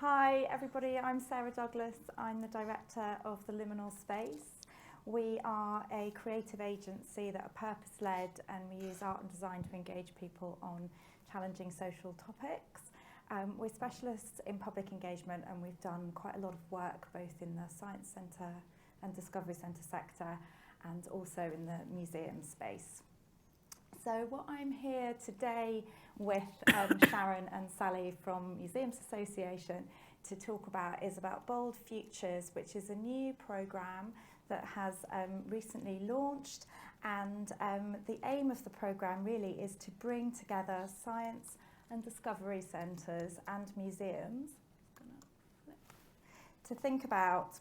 Hi everybody, I'm Sarah Douglas. I'm the director of the Liminal Space. We are a creative agency that are purpose-led, and we use art and design to engage people on challenging social topics. We're specialists in public engagement, and we've done quite a lot of work both in the Science Centre and Discovery Centre sector and also in the museum space. So what I'm here today with Sharon and Sally from Museums Association to talk about is about Bold Futures, which is a new programme that has recently launched, and the aim of the programme really is to bring together science and discovery centres and museums to think about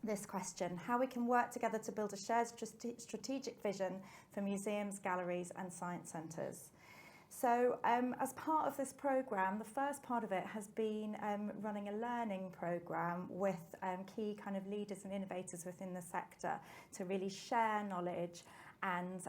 this question: how we can work together to build a shared strategic vision for museums, galleries and science centres. So as part of this programme, the first part of it has been running a learning programme with key kind of leaders and innovators within the sector to really share knowledge and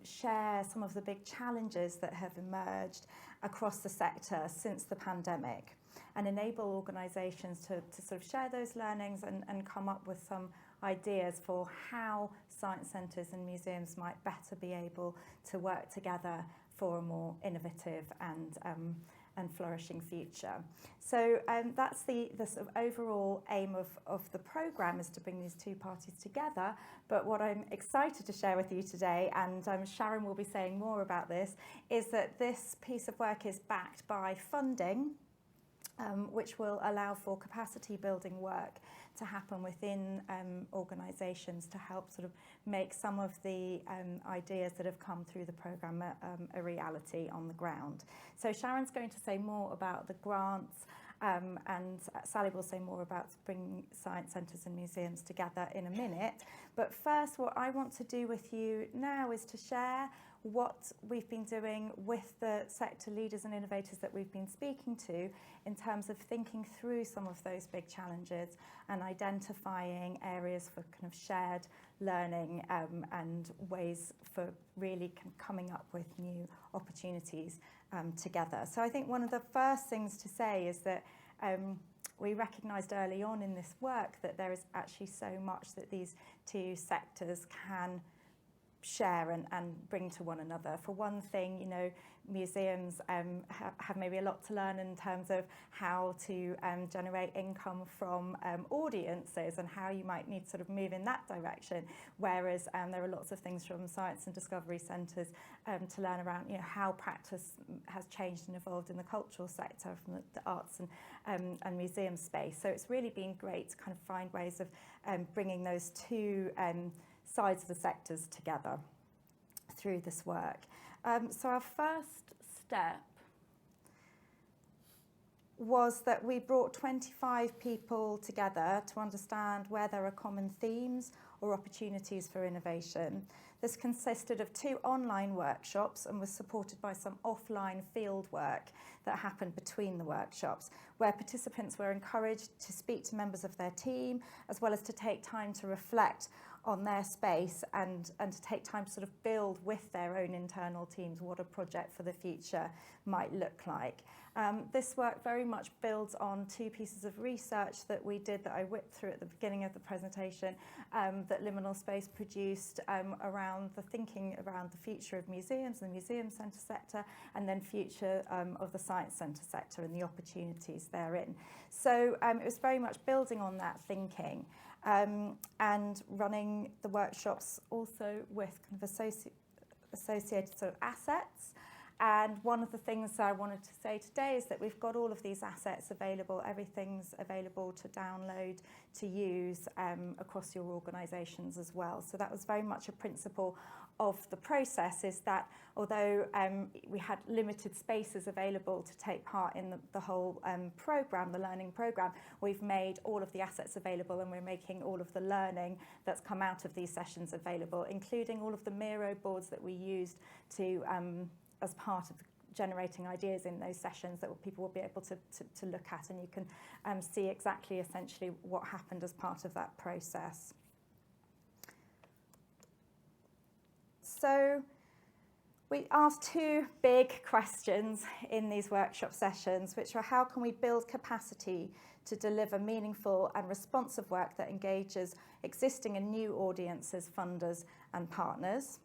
share some of the big challenges that have emerged across the sector since the pandemic, and enable organisations to sort of share those learnings and come up with some ideas for how science centres and museums might better be able to work together for a more innovative and flourishing future. So that's the sort of overall aim of the programme, is to bring these two parties together. But what I'm excited to share with you today, and Sharon will be saying more about this, is that this piece of work is backed by funding, which will allow for capacity building work to happen within organisations to help sort of make some of the ideas that have come through the programme a reality on the ground. So Sharon's going to say more about the grants, and Sally will say more about bringing science centres and museums together in a minute. But first, what I want to do with you now is to share what we've been doing with the sector leaders and innovators that we've been speaking to in terms of thinking through some of those big challenges and identifying areas for kind of shared learning and ways for really coming up with new opportunities together. So I think one of the first things to say is that we recognised early on in this work that there is actually so much that these two sectors can share and bring to one another. For one thing, you know, museums have maybe a lot to learn in terms of how to generate income from audiences and how you might need to sort of move in that direction, whereas there are lots of things from science and discovery centres to learn around, you know, how practice has changed and evolved in the cultural sector from the arts and museum space. So it's really been great to kind of find ways of bringing those two sides of the sectors together through this work. So our first step was that we brought 25 people together to understand where there are common themes or opportunities for innovation. This consisted of 2 online workshops and was supported by some offline field work that happened between the workshops, where participants were encouraged to speak to members of their team, as well as to take time to reflect on their space and to take time to sort of build with their own internal teams what a project for the future might look like. This work very much builds on 2 pieces of research that we did, that I whipped through at the beginning of the presentation, that Liminal Space produced around the thinking around the future of museums and the museum centre sector, and then future of the science centre sector and the opportunities therein. So it was very much building on that thinking and running the workshops also with kind of associated sort of assets. And one of the things that I wanted to say today is that we've got all of these assets available. Everything's available to download, to use across your organisations as well. So that was very much a principle of the process, is that although we had limited spaces available to take part in the whole programme, the learning programme, we've made all of the assets available, and we're making all of the learning that's come out of these sessions available, including all of the Miro boards that we used to as part of generating ideas in those sessions that people will be able to look at, and you can see exactly essentially what happened as part of that process. So We asked two big questions in these workshop sessions, which are how can we build capacity to deliver meaningful and responsive work that engages existing and new audiences, funders and partners?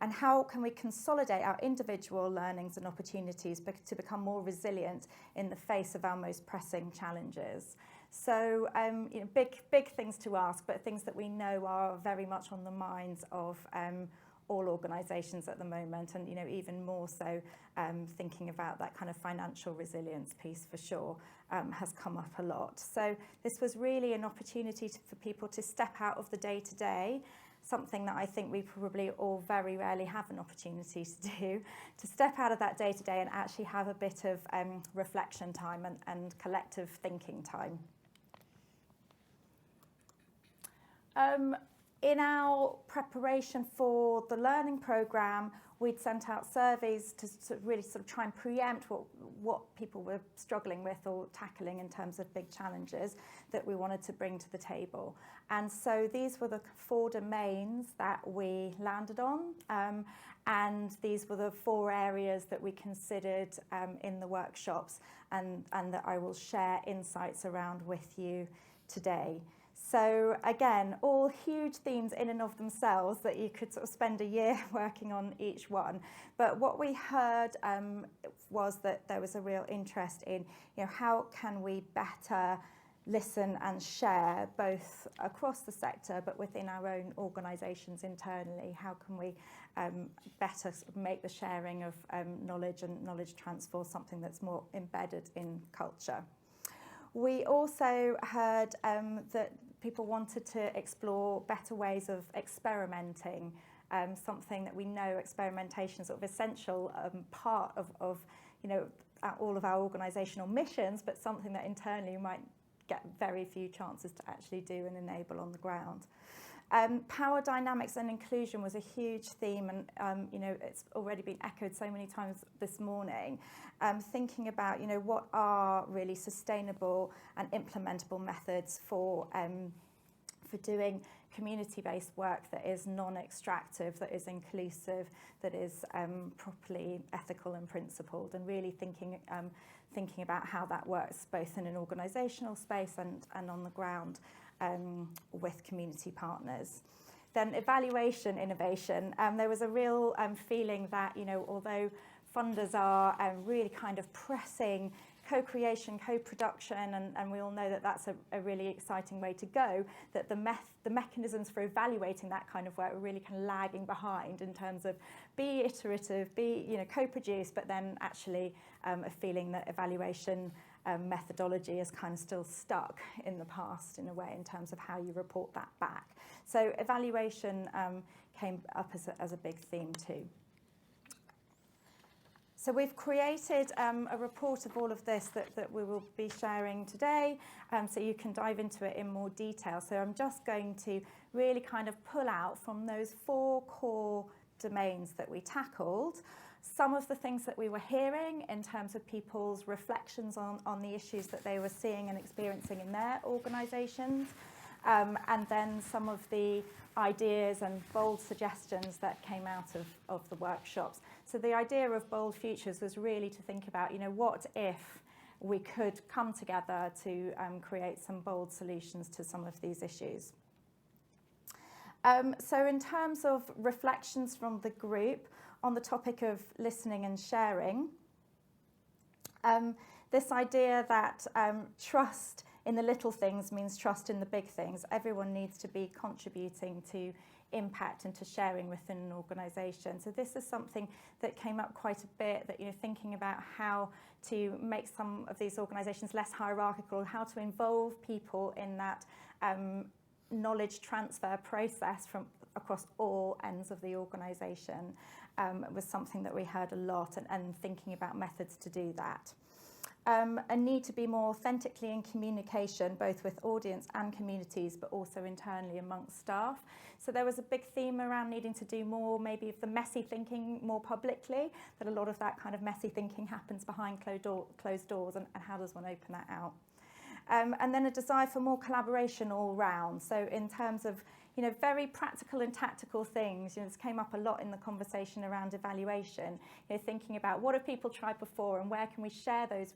And how can we consolidate our individual learnings and opportunities to become more resilient in the face of our most pressing challenges? So, big things to ask, but things that we know are very much on the minds of all organisations at the moment, and even more so thinking about that kind of financial resilience piece for sure has come up a lot. So this was really an opportunity for people to step out of the day-to-day, something that I think we probably all very rarely have an opportunity to do, to step out of that day-to-day and actually have a bit of reflection time and collective thinking time. In our preparation for the learning programme, we'd sent out surveys to really sort of try and preempt what people were struggling with or tackling in terms of big challenges that we wanted to bring to the table. And so these were the 4 domains that we landed on, and these were the 4 areas that we considered in the workshops and that I will share insights around with you today. So again, all huge themes in and of themselves that you could sort of spend a year working on each one. But what we heard was that there was a real interest in, how can we better listen and share both across the sector but within our own organisations internally? How can we better sort of make the sharing of knowledge and knowledge transfer something that's more embedded in culture? We also heard that people wanted to explore better ways of experimenting, something that we know experimentation is sort of essential part of all of our organisational missions, but something that internally you might get very few chances to actually do and enable on the ground. Power dynamics and inclusion was a huge theme, and it's already been echoed so many times this morning. Thinking about what are really sustainable and implementable methods for doing community-based work that is non-extractive, that is inclusive, that is properly ethical and principled, and really thinking about how that works both in an organisational space and on the ground with community partners. Then evaluation innovation. There was a real feeling that, although funders are really kind of pressing co-creation, co-production, and we all know that that's a really exciting way to go, that the mechanisms for evaluating that kind of work are really kind of lagging behind in terms of be iterative, be co-produce, but then actually a feeling that evaluation methodology is kind of still stuck in the past in a way in terms of how you report that back. So evaluation came up as a big theme too. So we've created a report of all of this that we will be sharing today, so you can dive into it in more detail. So I'm just going to really kind of pull out from those 4 core domains that we tackled some of the things that we were hearing in terms of people's reflections on the issues that they were seeing and experiencing in their organisations, and then some of the ideas and bold suggestions that came out of the workshops. So the idea of bold futures was really to think about, what if we could come together to create some bold solutions to some of these issues. So in terms of reflections from the group on the topic of listening and sharing, this idea that trust in the little things means trust in the big things. Everyone needs to be contributing to impact and to sharing within an organisation. So this is something that came up quite a bit, that thinking about how to make some of these organisations less hierarchical, how to involve people in that knowledge transfer process from across all ends of the organisation was something that we heard a lot, and thinking about methods to do that. A need to be more authentically in communication, both with audience and communities, but also internally amongst staff. So there was a big theme around needing to do more, maybe of the messy thinking more publicly, that a lot of that kind of messy thinking happens behind closed doors, and how does one open that out? And then a desire for more collaboration all round. So in terms of very practical and tactical things. This came up a lot in the conversation around evaluation, thinking about what have people tried before and where can we share those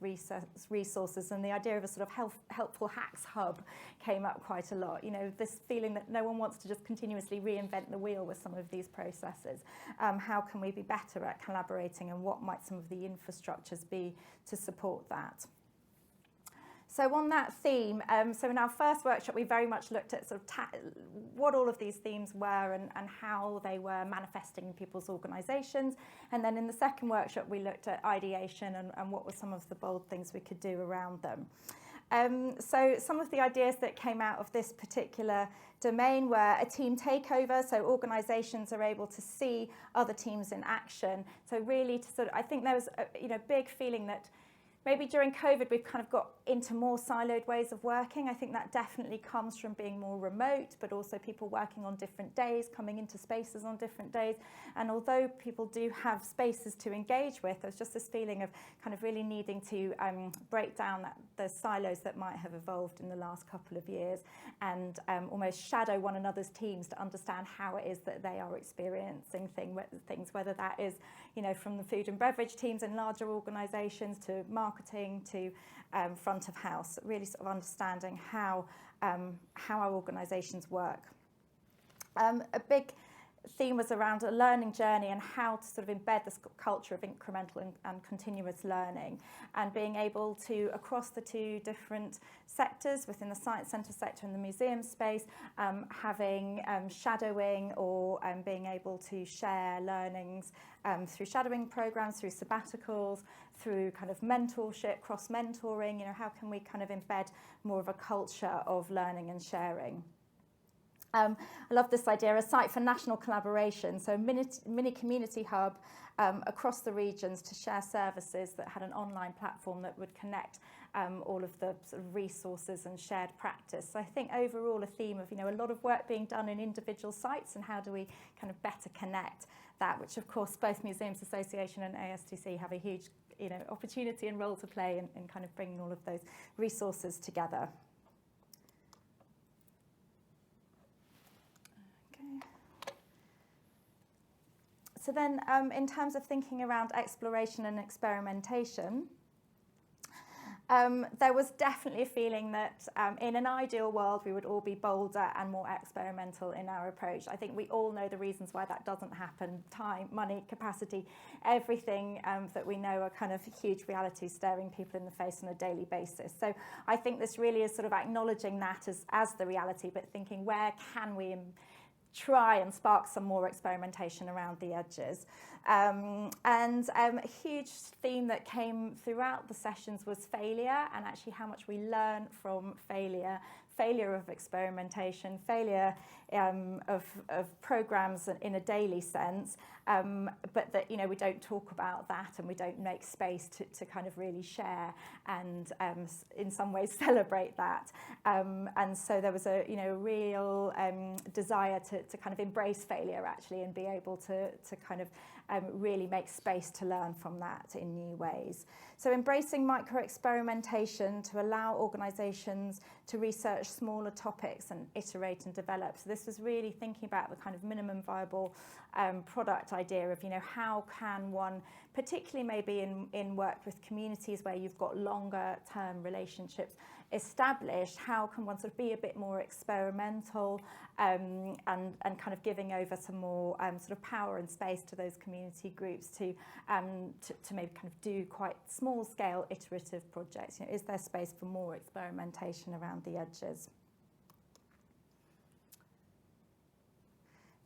resources, and the idea of a sort of helpful hacks hub came up quite a lot. This feeling that no one wants to just continuously reinvent the wheel with some of these processes. How can we be better at collaborating, and what might some of the infrastructures be to support that? So on that theme, so in our first workshop, we very much looked at sort of what all of these themes were and how they were manifesting in people's organisations. And then in the second workshop, we looked at ideation and what were some of the bold things we could do around them. So some of the ideas that came out of this particular domain were a team takeover, so organisations are able to see other teams in action. So really, I think there was a big feeling that maybe during COVID, we've kind of got into more siloed ways of working. I think that definitely comes from being more remote, but also people working on different days, coming into spaces on different days. And although people do have spaces to engage with, there's just this feeling of kind of really needing to break down the silos that might have evolved in the last couple of years, and almost shadow one another's teams to understand how it is that they are experiencing things, whether that is, from the food and beverage teams in larger organisations to marketing to front of house, really sort of understanding how our organisations work. A big theme was around a learning journey and how to sort of embed this culture of incremental and continuous learning, and being able to, across the two different sectors within the science centre sector and the museum space, having shadowing or being able to share learnings through shadowing programmes, through sabbaticals, through kind of mentorship, cross-mentoring. How can we kind of embed more of a culture of learning and sharing? I love this idea, a site for national collaboration, so a mini community hub across the regions to share services that had an online platform that would connect all of the sort of resources and shared practice. So I think overall a theme of a lot of work being done in individual sites, and how do we kind of better connect that, which of course both Museums Association and ASDC have a huge opportunity and role to play in kind of bringing all of those resources together. So then in terms of thinking around exploration and experimentation, there was definitely a feeling that in an ideal world, we would all be bolder and more experimental in our approach. I think we all know the reasons why that doesn't happen: time, money, capacity, everything that we know are kind of huge realities staring people in the face on a daily basis. So I think this really is sort of acknowledging that as the reality, but thinking where can we try and spark some more experimentation around the edges. A huge theme that came throughout the sessions was failure, and actually how much we learn from failure of experimentation, failure of programs in a daily sense, but that we don't talk about that, and we don't make space to kind of really share and in some ways celebrate that. And so there was a real desire to kind of embrace failure actually, and be able to kind of really make space to learn from that in new ways. So embracing micro-experimentation to allow organisations to research smaller topics and iterate and develop. So this was really thinking about the kind of minimum viable product idea of, how can one, particularly maybe in work with communities where you've got longer term relationships established, how can one sort of be a bit more experimental and kind of giving over some more sort of power and space to those community groups to maybe kind of do quite small scale iterative projects. Is there space for more experimentation around the edges?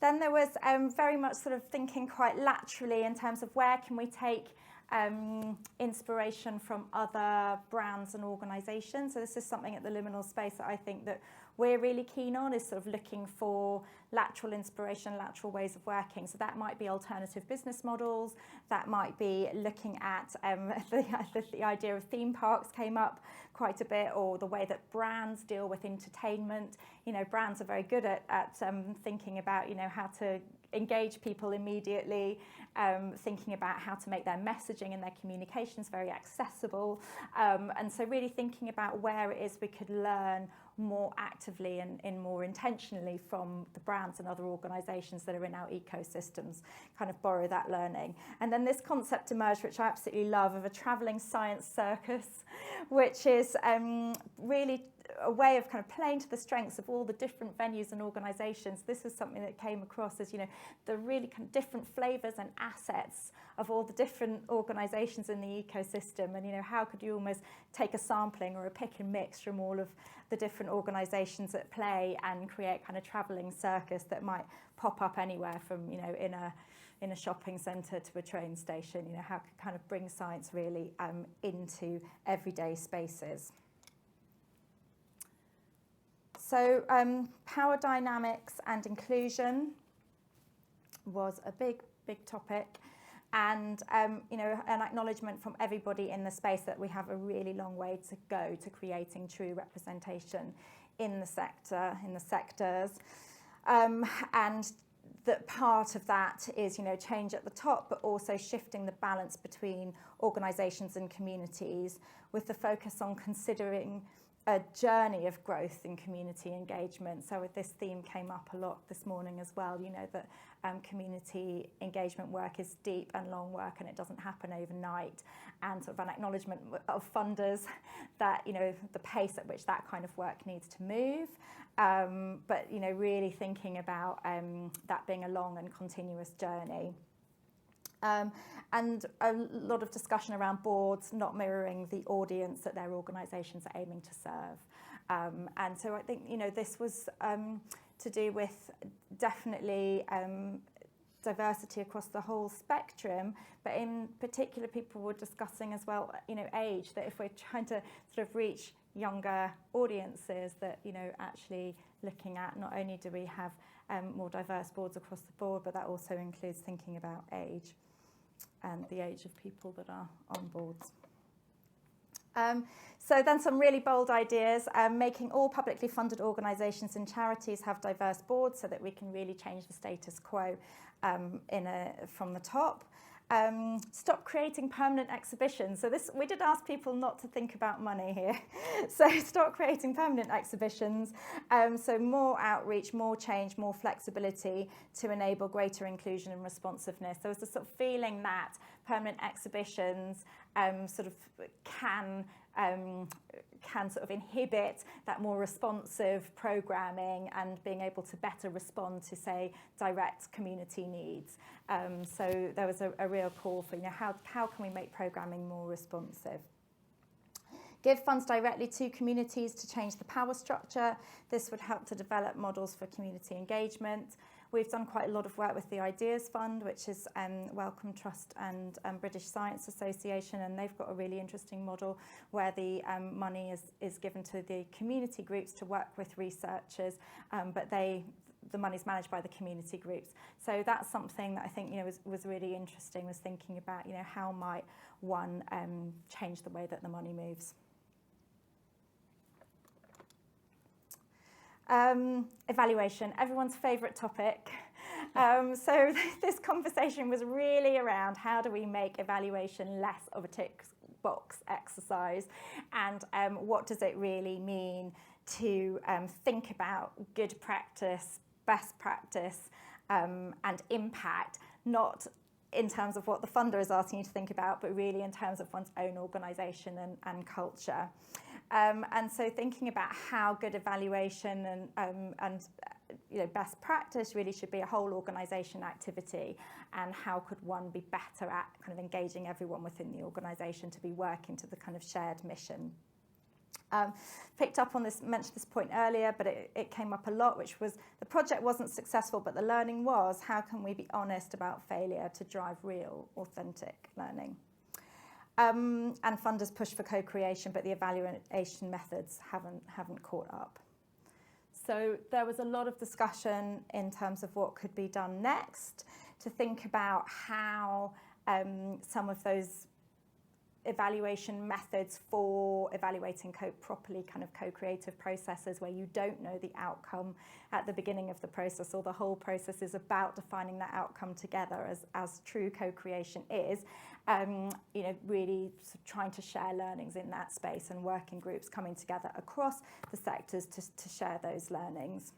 Then there was very much sort of thinking quite laterally in terms of where can we take inspiration from other brands and organisations. So this is something at the liminal space that I think that we're really keen on, is sort of looking for lateral inspiration, lateral ways of working. So that might be alternative business models, that might be looking at the idea of theme parks came up quite a bit, or the way that brands deal with entertainment. Brands are very good at thinking about how to engage people immediately, thinking about how to make their messaging and their communications very accessible. And so really thinking about where it is we could learn more actively and more intentionally from the brands and other organisations that are in our ecosystems, kind of borrow that learning. And then this concept emerged, which I absolutely love, of a travelling science circus, which is really a way of kind of playing to the strengths of all the different venues and organisations. This is something that came across as, the really kind of different flavours and assets of all the different organisations in the ecosystem, and how could you almost take a sampling or a pick and mix from all of the different organisations at play and create kind of travelling circus that might pop up anywhere from in a shopping centre to a train station. How could kind of bring science really into everyday spaces. So power dynamics and inclusion was a big topic, and an acknowledgement from everybody in the space that we have a really long way to go to creating true representation in the sector, in the sectors, and that part of that is change at the top, but also shifting the balance between organisations and communities, with the focus on considering a journey of growth in community engagement. So this theme came up a lot this morning as well, that community engagement work is deep and long work, and it doesn't happen overnight, and sort of an acknowledgement of funders that, the pace at which that kind of work needs to move, but, really thinking about that being a long and continuous journey. And a lot of discussion around boards not mirroring the audience that their organisations are aiming to serve. And so I think, this was to do with definitely diversity across the whole spectrum, but in particular people were discussing as well, age, that if we're trying to sort of reach younger audiences, that, actually looking at not only do we have more diverse boards across the board, but that also includes thinking about age and the age of people that are on boards. So then some really bold ideas, making all publicly funded organisations and charities have diverse boards so that we can really change the status quo from the top. Stop creating permanent exhibitions. So we did ask people not to think about money here. So stop creating permanent exhibitions. So more outreach, more change, more flexibility to enable greater inclusion and responsiveness. So it's the sort of feeling that permanent exhibitions sort of can sort of inhibit that more responsive programming and being able to better respond to, say, direct community needs. So there was a real call for, how can we make programming more responsive? Give funds directly to communities to change the power structure. This would help to develop models for community engagement. We've done quite a lot of work with the Ideas Fund, which is Wellcome Trust and British Science Association, and they've got a really interesting model where the money is given to the community groups to work with researchers, but the money's managed by the community groups. So that's something that I think was really interesting, was thinking about how might one change the way that the money moves. Evaluation, everyone's favourite topic. So this conversation was really around how do we make evaluation less of a tick box exercise, and what does it really mean to think about good practice, best practice, and impact, not in terms of what the funder is asking you to think about, but really in terms of one's own organisation and culture. And so thinking about how good evaluation and best practice really should be a whole organisation activity, and how could one be better at kind of engaging everyone within the organisation to be working to the kind of shared mission. Picked up on this, mentioned this point earlier, but it came up a lot, which was the project wasn't successful, but the learning was, how can we be honest about failure to drive real, authentic learning? And funders push for co-creation, but the evaluation methods haven't caught up. So there was a lot of discussion in terms of what could be done next, to think about how some of those evaluation methods for evaluating properly kind of co-creative processes where you don't know the outcome at the beginning of the process, or the whole process is about defining that outcome together as true co-creation is. Really sort of trying to share learnings in that space, and working groups coming together across the sectors to share those learnings.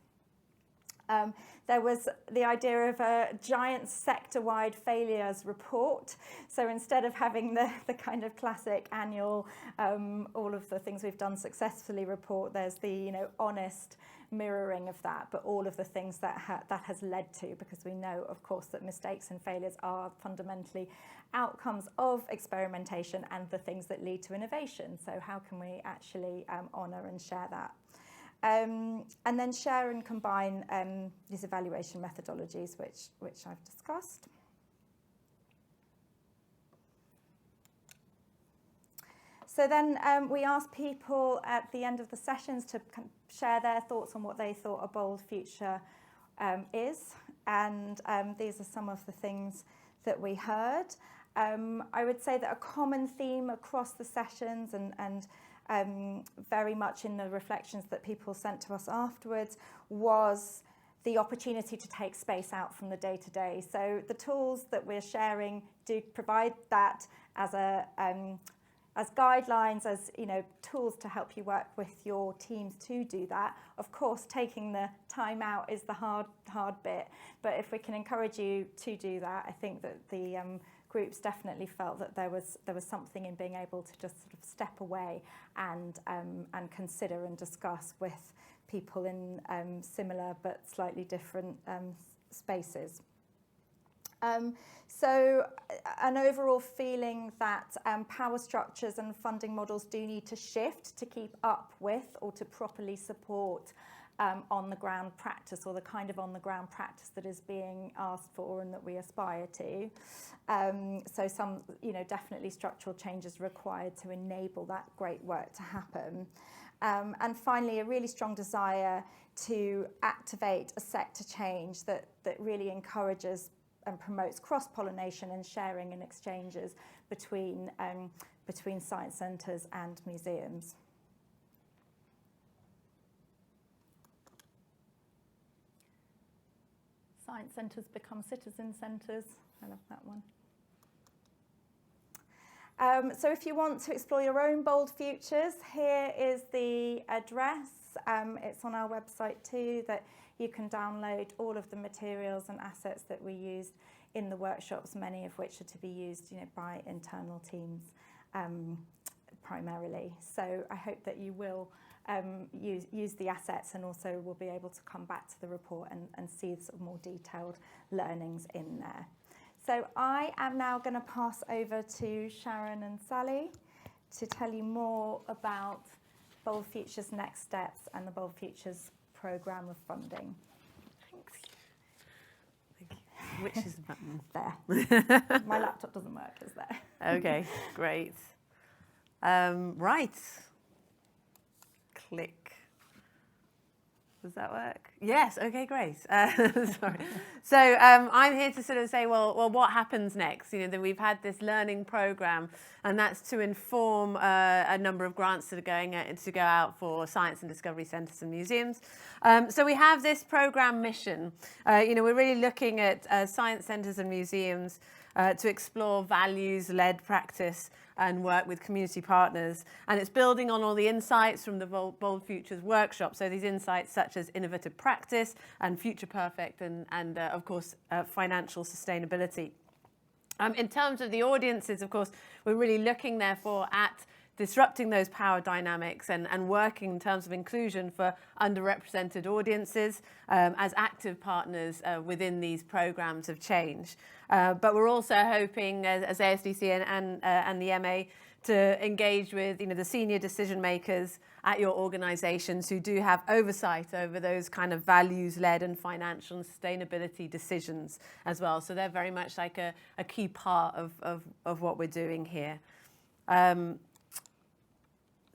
There was the idea of a giant sector-wide failures report. So instead of having the kind of classic annual, all of the things we've done successfully report, there's the honest mirroring of that, but all of the things that has led to, because we know, of course, that mistakes and failures are fundamentally outcomes of experimentation and the things that lead to innovation. So how can we actually honour and share that? And then share and combine these evaluation methodologies, which I've discussed. So then we asked people at the end of the sessions to share their thoughts on what they thought a bold future is. And these are some of the things that we heard. I would say that a common theme across the sessions and very much in the reflections that people sent to us afterwards was the opportunity to take space out from the day-to-day. So the tools that we're sharing do provide that as as guidelines, as tools to help you work with your teams to do that. Of course, taking the time out is the hard bit, but if we can encourage you to do that, I think that the groups definitely felt that there was something in being able to just sort of step away and consider and discuss with people in similar but slightly different spaces. So an overall feeling that power structures and funding models do need to shift to keep up with or to properly support on-the-ground practice, or the kind of on-the-ground practice that is being asked for and that we aspire to. So some, definitely structural changes required to enable that great work to happen. And finally, a really strong desire to activate a sector change that really encourages and promotes cross-pollination and sharing and exchanges between science centres and museums. Science centres become citizen centres. I love that one. So if you want to explore your own bold futures, here is the address. It's on our website too, that you can download all of the materials and assets that we used in the workshops, many of which are to be used by internal teams primarily. So I hope that you will use the assets, and also will be able to come back to the report and see sort of more detailed learnings in there. So I am now going to pass over to Sharon and Sally to tell you more about Bold Futures Next Steps and the Bold Futures programme of funding. Thanks. Thank you. Which is the button? There. My laptop doesn't work, is there? Okay, great. Right. Click. Does that work? Yes. Okay, great. Sorry. So I'm here to sort of say, well, what happens next? That we've had this learning program, and that's to inform a number of grants that are going to go out for science and discovery centres and museums. So we have this program mission. We're really looking at science centres and museums to explore values-led practice and work with community partners. And it's building on all the insights from the Bold Futures workshop. So these insights such as innovative practice and future perfect and of course, financial sustainability. In terms of the audiences, of course, we're really looking therefore at disrupting those power dynamics and working in terms of inclusion for underrepresented audiences as active partners within these programs of change. But we're also hoping as ASDC and the MA to engage with the senior decision makers at your organisations who do have oversight over those kind of values-led and financial and sustainability decisions as well. So they're very much like a key part of what we're doing here.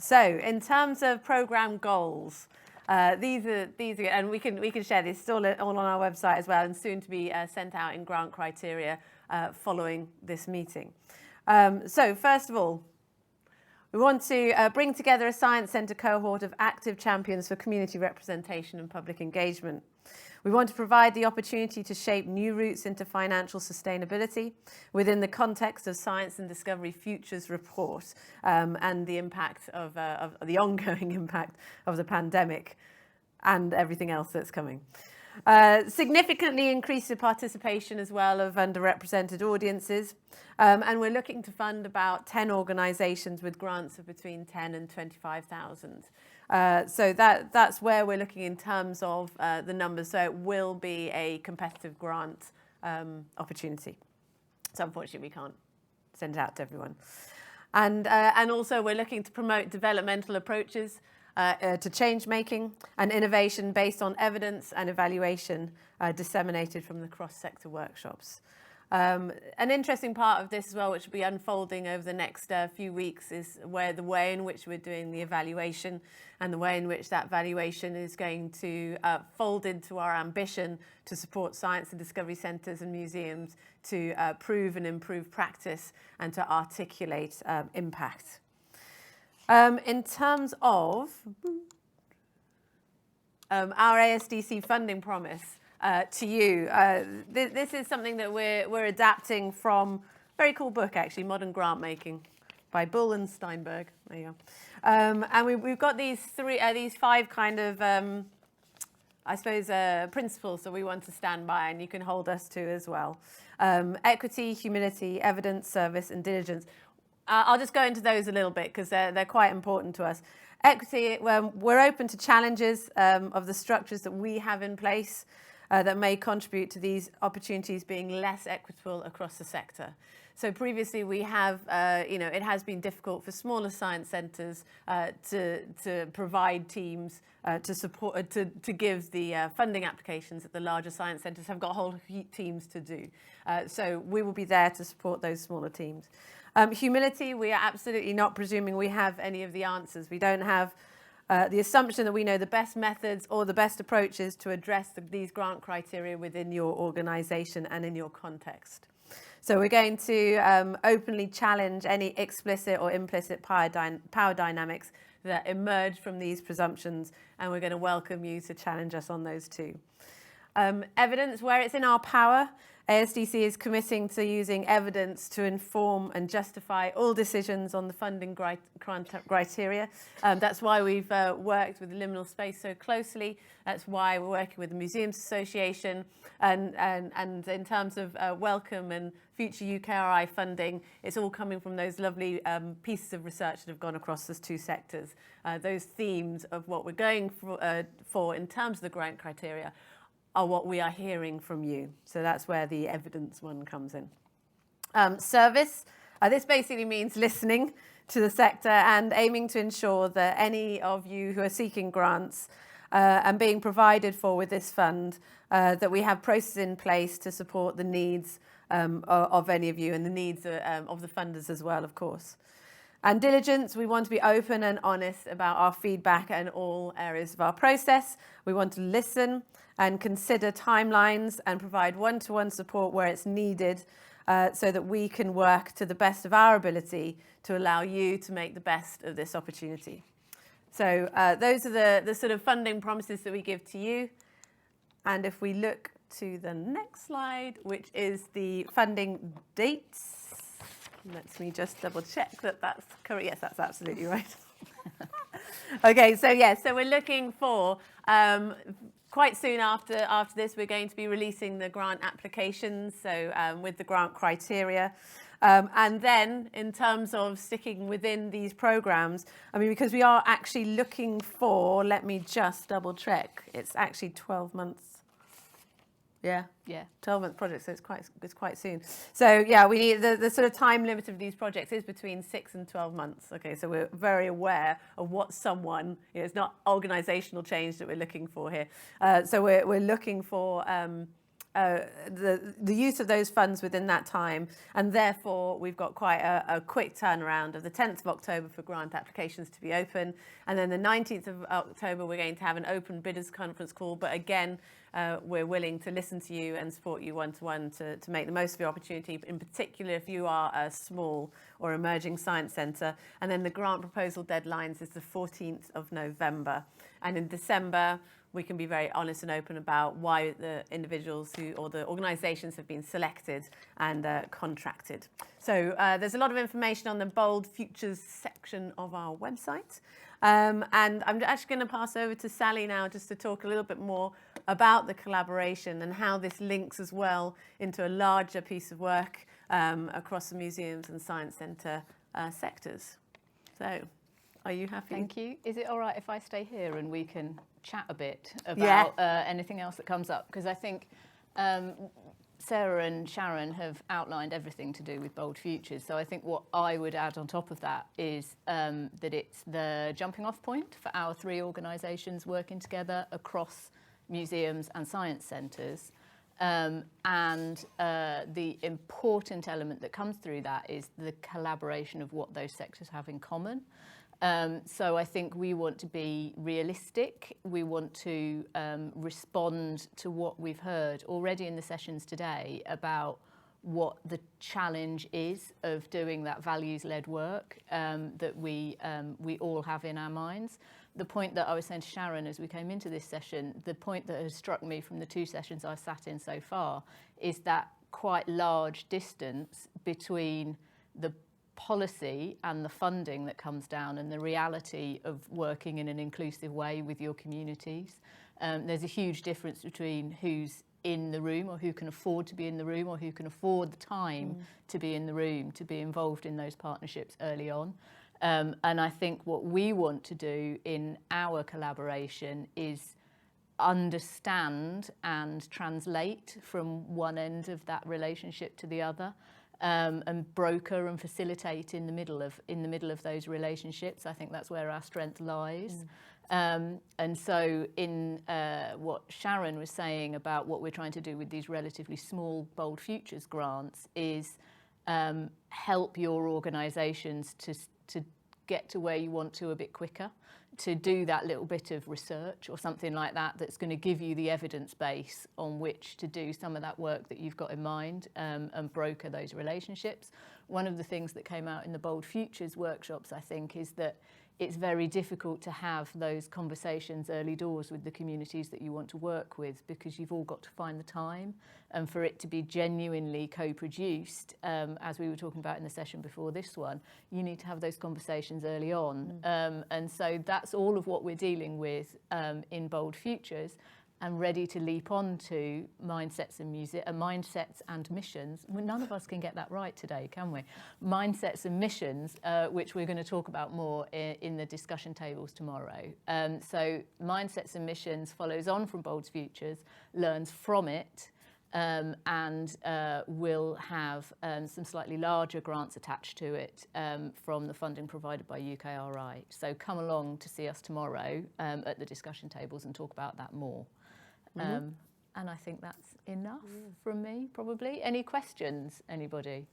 So in terms of programme goals, these are, and we can share this, all on our website as well, and soon to be sent out in grant criteria following this meeting. So first of all, We want to bring together a science centre cohort of active champions for community representation and public engagement. We want to provide the opportunity to shape new routes into financial sustainability within the context of Science and Discovery Futures Report and the impact of the ongoing impact of the pandemic and everything else that's coming. Significantly increase the participation as well of underrepresented audiences, and we're looking to fund about 10 organisations with grants of between 10 and 25,000. So that's where we're looking in terms of the numbers. So it will be a competitive grant opportunity. So unfortunately, we can't send it out to everyone. And also we're looking to promote developmental approaches to change making and innovation based on evidence and evaluation disseminated from the cross-sector workshops. An interesting part of this as well, which will be unfolding over the next few weeks, is the way in which we're doing the evaluation and the way in which that valuation is going to fold into our ambition to support science and discovery centres and museums to prove and improve practice and to articulate impact. In terms of our ASDC funding promise, to you. This is something that we're adapting from a very cool book, actually, Modern Grant Making by Bull and Steinberg. There you go. And we've got these five kind of, I suppose, principles that we want to stand by, and you can hold us to as well. Equity, humility, evidence, service, and diligence. I'll just go into those a little bit because they're quite important to us. Equity, we're open to challenges of the structures that we have in place that may contribute to these opportunities being less equitable across the sector. So previously we have, it has been difficult for smaller science centres to provide teams to support, to give the funding applications that the larger science centres have got whole teams to do. So we will be there to support those smaller teams. Humility, we are absolutely not presuming we have any of the answers. We don't have the assumption that we know the best methods or the best approaches to address these grant criteria within your organisation and in your context. So we're going to openly challenge any explicit or implicit power dynamics that emerge from these presumptions, and we're going to welcome you to challenge us on those too. Evidence, where it's in our power, ASDC is committing to using evidence to inform and justify all decisions on the funding criteria. That's why we've worked with the liminal space so closely. That's why we're working with the Museums Association. And in terms of welcome and future UKRI funding, it's all coming from those lovely pieces of research that have gone across those two sectors. Those themes of what we're going for in terms of the grant criteria are what we are hearing from you. So that's where the evidence one comes in. Service, this basically means listening to the sector and aiming to ensure that any of you who are seeking grants and being provided for with this fund, that we have processes in place to support the needs of any of you and the needs of the funders as well, of course. And diligence, we want to be open and honest about our feedback and all areas of our process. We want to listen and consider timelines and provide one-to-one support where it's needed so that we can work to the best of our ability to allow you to make the best of this opportunity. So those are the sort of funding promises that we give to you. And if we look to the next slide, which is the funding dates. Let me just double check that that's correct. Yes, that's absolutely right. Okay, so so we're looking for quite soon after this, we're going to be releasing the grant applications, so with the grant criteria. And then in terms of sticking within these programs, I mean, because we are actually looking for, let me just double check, it's actually 12 months. Yeah. 12-month project, so it's quite soon. So yeah, we need the sort of time limit of these projects is between 6 and 12 months. Okay, so we're very aware of what someone, it's not organisational change that we're looking for here. So we're looking for the use of those funds within that time, and therefore we've got quite a quick turnaround of the 10th of October for grant applications to be open, and then the 19th of October we're going to have an open bidders conference call, but again we're willing to listen to you and support you one-to-one to make the most of your opportunity, in particular if you are a small or emerging science centre. And then the grant proposal deadlines is the 14th of November. And in December, we can be very honest and open about why the individuals or the organisations have been selected and contracted. So there's a lot of information on the Bold Futures section of our website. And I'm actually going to pass over to Sally now just to talk a little bit more about the collaboration and how this links as well into a larger piece of work across the museums and science centre sectors. So, are you happy? Thank you. Is it all right if I stay here and we can chat a bit about anything else that comes up? Because I think Sarah and Sharon have outlined everything to do with Bold Futures. So I think what I would add on top of that is that it's the jumping off point for our 3 organisations working together across museums and science centres. And the important element that comes through that is the collaboration of what those sectors have in common. So I think we want to be realistic. We want to respond to what we've heard already in the sessions today about what the challenge is of doing that values-led work that we all have in our minds. The point that I was saying to Sharon as we came into this session, the point that has struck me from the 2 sessions I've sat in so far is that quite large distance between the policy and the funding that comes down and the reality of working in an inclusive way with your communities. There's a huge difference between who's in the room or who can afford to be in the room or who can afford the time to be in the room, to be involved in those partnerships early on. And I think what we want to do in our collaboration is understand and translate from one end of that relationship to the other. And broker and facilitate in the middle of those relationships. I think that's where our strength lies. And so in what Sharon was saying about what we're trying to do with these relatively small Bold Futures grants is help your organisations to get to where you want to a bit quicker, to do that little bit of research or something like that that's going to give you the evidence base on which to do some of that work that you've got in mind and broker those relationships. One of the things that came out in the Bold Futures workshops, I think, is that it's very difficult to have those conversations early doors with the communities that you want to work with because you've all got to find the time and for it to be genuinely co-produced, as we were talking about in the session before this one, you need to have those conversations early on. And so that's all of what we're dealing with in Bold Futures and ready to leap on to mindsets and missions. Well, none of us can get that right today, can we? Mindsets and missions, which we're going to talk about more in the discussion tables tomorrow. So mindsets and missions follows on from Bold Futures, learns from it, and will have some slightly larger grants attached to it from the funding provided by UKRI. So come along to see us tomorrow at the discussion tables and talk about that more. And I think that's enough from me, probably. Any questions, anybody?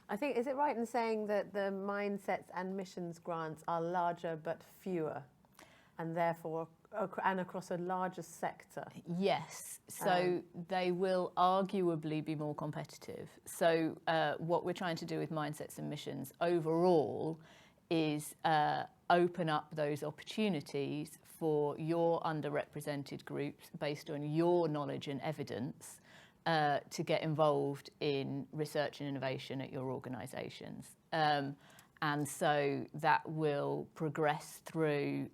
I think, is it right in saying that the mindsets and missions grants are larger but fewer and therefore and across a larger sector? Yes, so they will arguably be more competitive. So what we're trying to do with mindsets and missions overall is open up those opportunities for your underrepresented groups based on your knowledge and evidence to get involved in research and innovation at your organisations. And so that will progress through,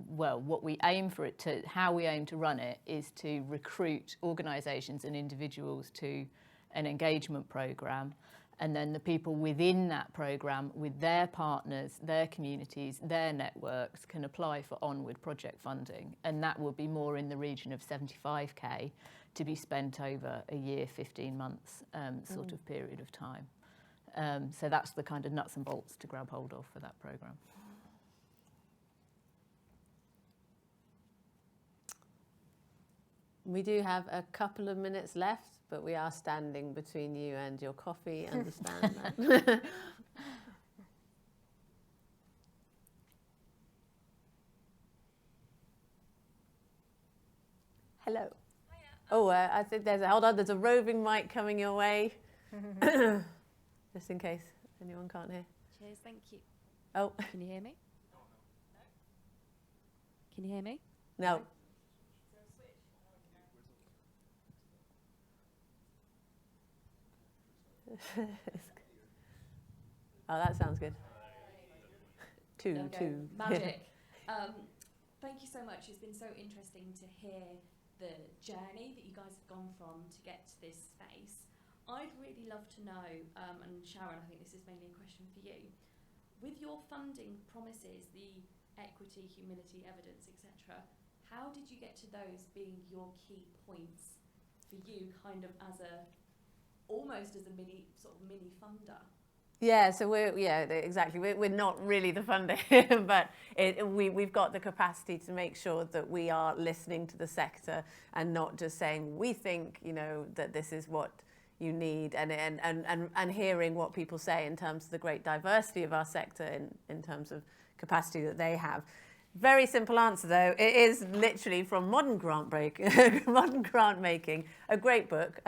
what we aim for it to, how we aim to run it is to recruit organisations and individuals to an engagement programme. And then the people within that programme, with their partners, their communities, their networks, can apply for onward project funding. And that will be more in the region of 75k to be spent over a year, 15 months sort of period of time. So that's the kind of nuts and bolts to grab hold of for that programme. We do have a couple of minutes left, but we are standing between you and your coffee, understand that. Hello. Oh, I think hold on, there's a roving mic coming your way. Just in case anyone can't hear. Cheers, thank you. Oh. Can you hear me? Can you hear me? No. Oh, that sounds good. Two. Magic. Thank you so much. It's been so interesting to hear the journey that you guys have gone from to get to this space. I'd really love to know, and Sharon, I think this is mainly a question for you, with your funding promises, the equity, humility, evidence, etc., how did you get to those being your key points for you, kind of as almost as a mini funder? Yeah, so exactly. We're not really the funder, but we've got the capacity to make sure that we are listening to the sector and not just saying we think, that this is what you need, and hearing what people say in terms of the great diversity of our sector in terms of capacity that they have. Very simple answer though. It is literally from Modern Grant Making, a great book,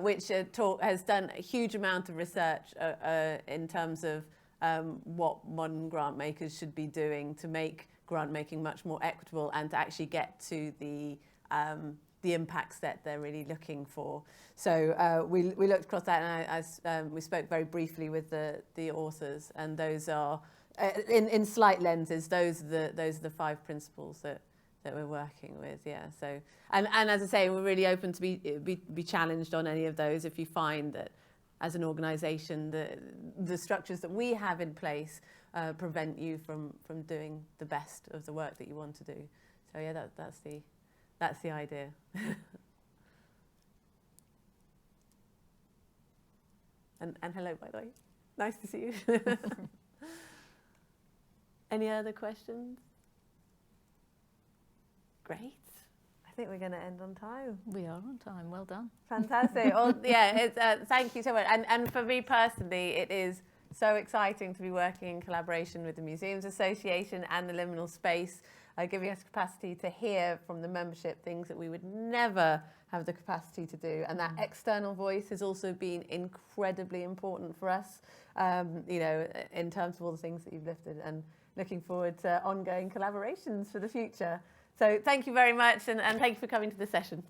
which has done a huge amount of research in terms of what modern grant makers should be doing to make grant making much more equitable and to actually get to the impacts that they're really looking for. So we looked across that, and we spoke very briefly with the authors, and those are. In slight lenses, those are the 5 principles that we're working with. Yeah. So and as I say, we're really open to be challenged on any of those. If you find that as an organisation the structures that we have in place prevent you from doing the best of the work that you want to do. So yeah, that's the idea. and hello, by the way. Nice to see you. Any other questions? Great. I think we're going to end on time. We are on time. Well done. Fantastic. Well, yeah, thank you so much. And for me personally, it is so exciting to be working in collaboration with the Museums Association and the Liminal Space, giving us capacity to hear from the membership things that we would never have the capacity to do. And that external voice has also been incredibly important for us, in terms of all the things that you've lifted, and looking forward to ongoing collaborations for the future. So thank you very much, and thank you for coming to the session.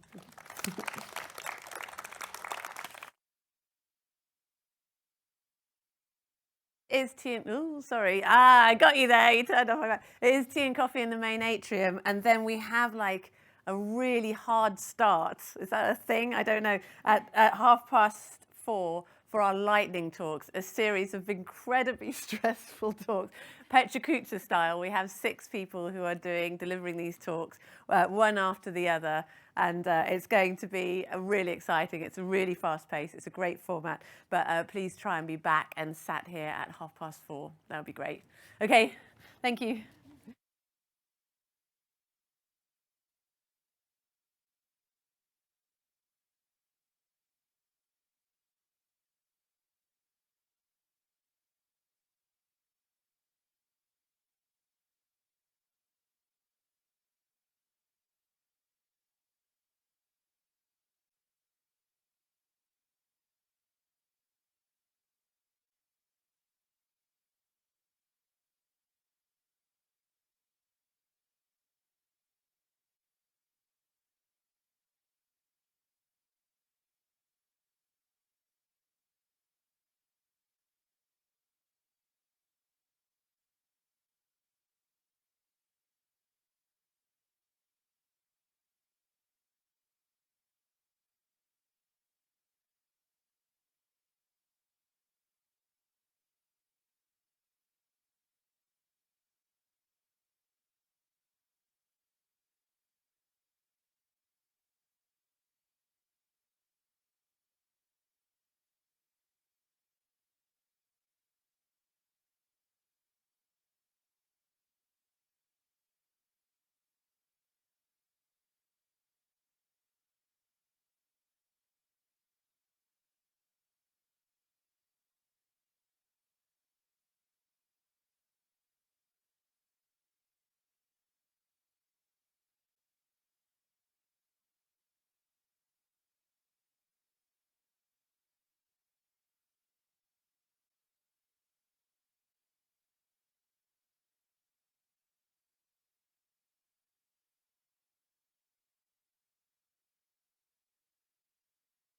Is tea and, oh, sorry. I got you there. You turned off my back. It is tea and coffee in the main atrium. And then we have like a really hard start. Is that a thing? I don't know. At 4:30 for our lightning talks, a series of incredibly stressful talks. Petra Kucha style, we have 6 people who are delivering these talks, one after the other. And it's going to be really exciting. It's a really fast pace. It's a great format. But please try and be back and sat here at 4:30. That would be great. Okay, thank you.